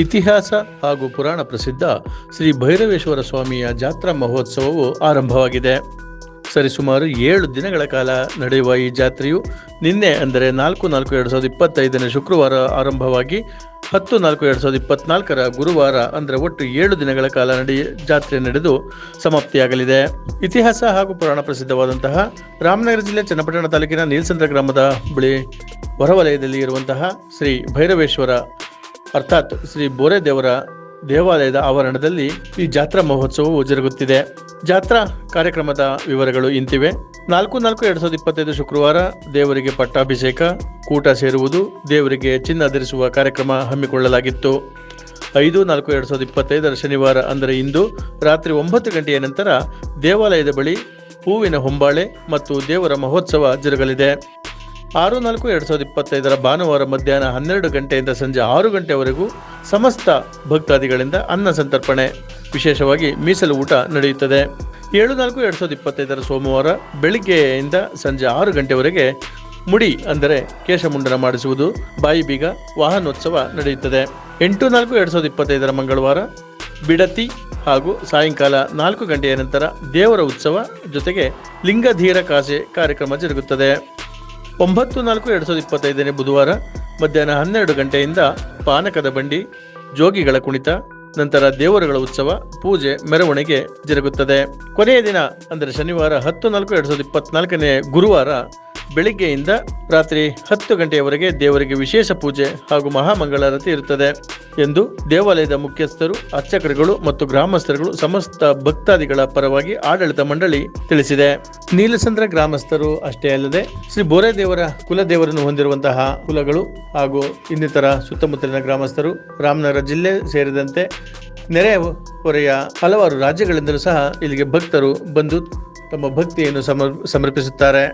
ಇತಿಹಾಸ ಹಾಗೂ ಪುರಾಣ ಪ್ರಸಿದ್ಧ ಶ್ರೀ ಭೈರವೇಶ್ವರ ಸ್ವಾಮಿಯ ಜಾತ್ರಾ ಮಹೋತ್ಸವವು ಆರಂಭವಾಗಿದೆ. ಸರಿಸುಮಾರು 7 ದಿನಗಳ ಕಾಲ ನಡೆಯುವ ಈ ಜಾತ್ರೆಯು ನಿನ್ನೆ ಅಂದರೆ 4/4/2025 ಶುಕ್ರವಾರ ಆರಂಭವಾಗಿ 10/4/2024 ಗುರುವಾರ ಅಂದರೆ ಒಟ್ಟು 7 ದಿನಗಳ ಕಾಲ ಜಾತ್ರೆ ನಡೆದು ಸಮಾಪ್ತಿಯಾಗಲಿದೆ. ಇತಿಹಾಸ ಹಾಗೂ ಪುರಾಣ ಪ್ರಸಿದ್ಧವಾದಂತಹ ರಾಮನಗರ ಜಿಲ್ಲೆ ಚನ್ನಪಟ್ಟಣ ತಾಲೂಕಿನ ನೀಲಸಂದ್ರ ಗ್ರಾಮದ ಬಳಿ ಹೊರವಲಯದಲ್ಲಿ ಇರುವಂತಹ ಶ್ರೀ ಭೈರವೇಶ್ವರ ಅರ್ಥಾತ್ ಶ್ರೀ ಬೋರೆ ದೇವರ ದೇವಾಲಯದ ಆವರಣದಲ್ಲಿ ಈ ಜಾತ್ರಾ ಮಹೋತ್ಸವವು ಜರುಗುತ್ತಿದೆ. ಜಾತ್ರಾ ಕಾರ್ಯಕ್ರಮದ ವಿವರಗಳು ಇಂತಿವೆ. 4/4/2025 ಶುಕ್ರವಾರ ದೇವರಿಗೆ ಪಟ್ಟಾಭಿಷೇಕ, ಕೂಟ ಸೇರುವುದು, ದೇವರಿಗೆ ಚಿನ್ನ ಧರಿಸುವ ಕಾರ್ಯಕ್ರಮ ಹಮ್ಮಿಕೊಳ್ಳಲಾಗಿತ್ತು. 5/4/2025 ಶನಿವಾರ ಅಂದರೆ ಇಂದು ರಾತ್ರಿ 9 ಗಂಟೆಯ ನಂತರ ದೇವಾಲಯದ ಬಳಿ ಹೂವಿನ ಹೊಂಬಾಳೆ ಮತ್ತು ದೇವರ ಮಹೋತ್ಸವ ಜರುಗಲಿದೆ. 6/4/2025 ಭಾನುವಾರ ಮಧ್ಯಾಹ್ನ 12 ಗಂಟೆಯಿಂದ ಸಂಜೆ 6 ಗಂಟೆವರೆಗೂ ಸಮಸ್ತ ಭಕ್ತಾದಿಗಳಿಂದ ಅನ್ನ ಸಂತರ್ಪಣೆ, ವಿಶೇಷವಾಗಿ ಮೀಸಲು ಊಟ ನಡೆಯುತ್ತದೆ. 7/4/2025 ಸೋಮವಾರ ಬೆಳಿಗ್ಗೆಯಿಂದ ಸಂಜೆ 6 ಗಂಟೆವರೆಗೆ ಮುಡಿ ಅಂದರೆ ಕೇಶಮುಂಡನ ಮಾಡಿಸುವುದು, ಬಾಯಿ ಬೀಗ, ವಾಹನೋತ್ಸವ ನಡೆಯುತ್ತದೆ. 8/4/2025 ಮಂಗಳವಾರ ಬಿಡತಿ ಹಾಗೂ ಸಾಯಂಕಾಲ 4 ಗಂಟೆಯ ನಂತರ ದೇವರ ಉತ್ಸವ ಜೊತೆಗೆ ಲಿಂಗಧೀರ ಕಾಸೆ ಕಾರ್ಯಕ್ರಮ ಜರುಗುತ್ತದೆ. 9/4/2025 ಬುಧವಾರ ಮಧ್ಯಾಹ್ನ 12 ಗಂಟೆಯಿಂದ ಪಾನಕದ ಬಂಡಿ, ಜೋಗಿಗಳ ಕುಣಿತ, ನಂತರ ದೇವರುಗಳ ಉತ್ಸವ, ಪೂಜೆ, ಮೆರವಣಿಗೆ ಜರುಗುತ್ತದೆ. ಕೊನೆಯ ದಿನ ಅಂದರೆ ಶನಿವಾರ 10/4/2024 ಗುರುವಾರ ಬೆಳಿಗ್ಗೆಯಿಂದ ರಾತ್ರಿ 10 ಗಂಟೆಯವರೆಗೆ ದೇವರಿಗೆ ವಿಶೇಷ ಪೂಜೆ ಹಾಗೂ ಮಹಾಮಂಗಳಾರತಿ ಇರುತ್ತದೆ ಎಂದು ದೇವಾಲಯದ ಮುಖ್ಯಸ್ಥರು, ಅರ್ಚಕರುಗಳು ಮತ್ತು ಗ್ರಾಮಸ್ಥರುಗಳು ಸಮಸ್ತ ಭಕ್ತಾದಿಗಳ ಪರವಾಗಿ ಆಡಳಿತ ಮಂಡಳಿ ತಿಳಿಸಿದೆ. ನೀಲಸಂದ್ರ ಗ್ರಾಮಸ್ಥರು ಅಷ್ಟೇ ಅಲ್ಲದೆ ಶ್ರೀ ಬೋರೆ ದೇವರ ಕುಲದೇವರನ್ನು ಹೊಂದಿರುವಂತಹ ಕುಲಗಳು ಹಾಗೂ ಇನ್ನಿತರ ಸುತ್ತಮುತ್ತಲಿನ ಗ್ರಾಮಸ್ಥರು, ರಾಮನಗರ ಜಿಲ್ಲೆ ಸೇರಿದಂತೆ ನೆರೆಹೊರೆಯ ಹಲವಾರು ರಾಜ್ಯಗಳಿಂದಲೂ ಸಹ ಇಲ್ಲಿಗೆ ಭಕ್ತರು ಬಂದು ತಮ್ಮ ಭಕ್ತಿಯನ್ನು ಸಮರ್ಪಿಸುತ್ತಾರೆ.